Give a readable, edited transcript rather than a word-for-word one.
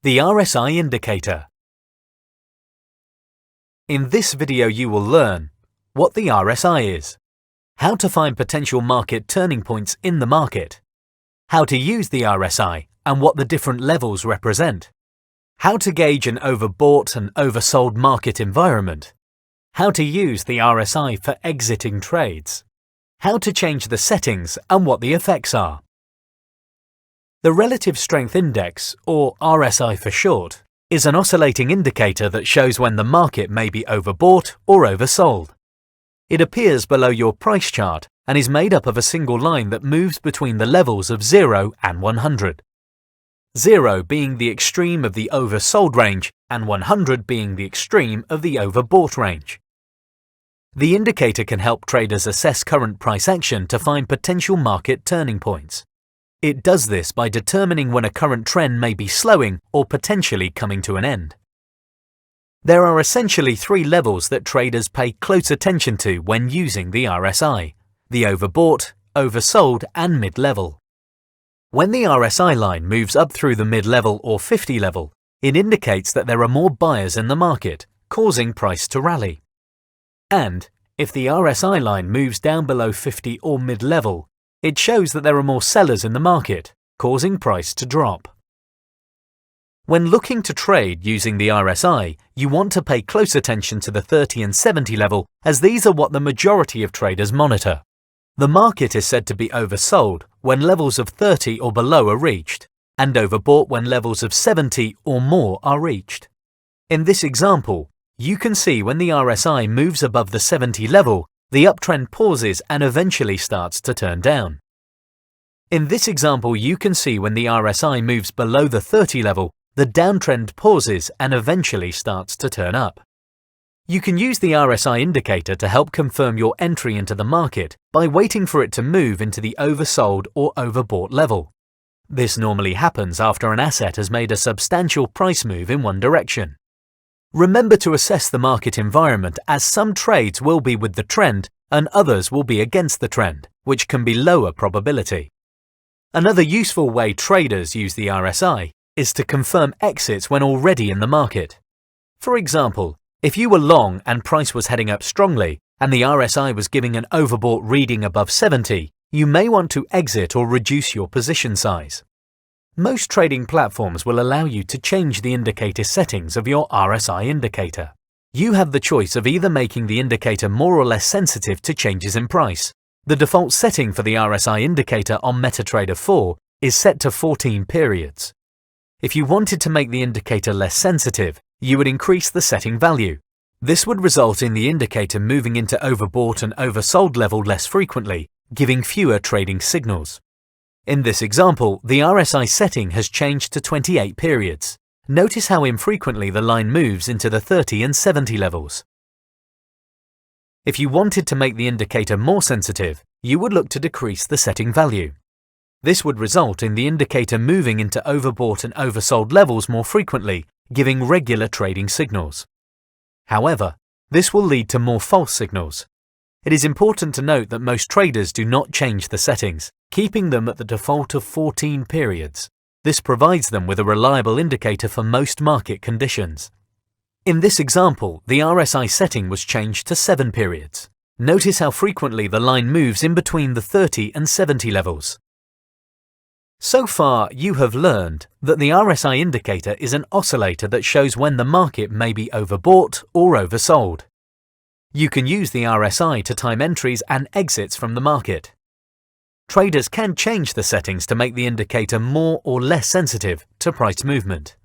The RSI indicator. In this video you will learn what the RSI is, how to find potential market turning points in the market, how to use the RSI and what the different levels represent, how to gauge an overbought and oversold market environment, how to use the RSI for exiting trades, how to change the settings and what the effects are. The Relative Strength Index, or RSI for short, is an oscillating indicator that shows when the market may be overbought or oversold. It appears below your price chart and is made up of a single line that moves between the levels of 0 and 100. 0 being the extreme of the oversold range and 100 being the extreme of the overbought range. The indicator can help traders assess current price action to find potential market turning points. It does this by determining when a current trend may be slowing or potentially coming to an end. There are essentially three levels that traders pay close attention to when using the RSI: the overbought, oversold and mid-level. When the RSI line moves up through the mid-level or 50 level, it indicates that there are more buyers in the market, causing price to rally. And if the RSI line moves down below 50 or mid-level, it shows that there are more sellers in the market, causing price to drop. When looking to trade using the RSI, you want to pay close attention to the 30 and 70 level, as these are what the majority of traders monitor. The market is said to be oversold when levels of 30 or below are reached, and overbought when levels of 70 or more are reached. In this example, you can see when the RSI moves above the 70 level, the uptrend pauses and eventually starts to turn down. In this example, you can see when the RSI moves below the 30 level, the downtrend pauses and eventually starts to turn up. You can use the RSI indicator to help confirm your entry into the market by waiting for it to move into the oversold or overbought level. This normally happens after an asset has made a substantial price move in one direction. Remember to assess the market environment, as some trades will be with the trend and others will be against the trend, which can be lower probability. Another useful way traders use the RSI is to confirm exits when already in the market. For example, if you were long and price was heading up strongly and the RSI was giving an overbought reading above 70, you may want to exit or reduce your position size. Most trading platforms will allow you to change the indicator settings of your RSI indicator. You have the choice of either making the indicator more or less sensitive to changes in price. The default setting for the RSI indicator on MetaTrader 4 is set to 14 periods. If you wanted to make the indicator less sensitive, you would increase the setting value. This would result in the indicator moving into overbought and oversold level less frequently, giving fewer trading signals. In this example, the RSI setting has changed to 28 periods. Notice how infrequently the line moves into the 30 and 70 levels. If you wanted to make the indicator more sensitive, you would look to decrease the setting value. This would result in the indicator moving into overbought and oversold levels more frequently, giving regular trading signals. However, this will lead to more false signals. It is important to note that most traders do not change the settings, keeping them at the default of 14 periods. This provides them with a reliable indicator for most market conditions. In this example, the RSI setting was changed to 7 periods. Notice how frequently the line moves in between the 30 and 70 levels. So far, you have learned that the RSI indicator is an oscillator that shows when the market may be overbought or oversold. You can use the RSI to time entries and exits from the market. Traders can change the settings to make the indicator more or less sensitive to price movement.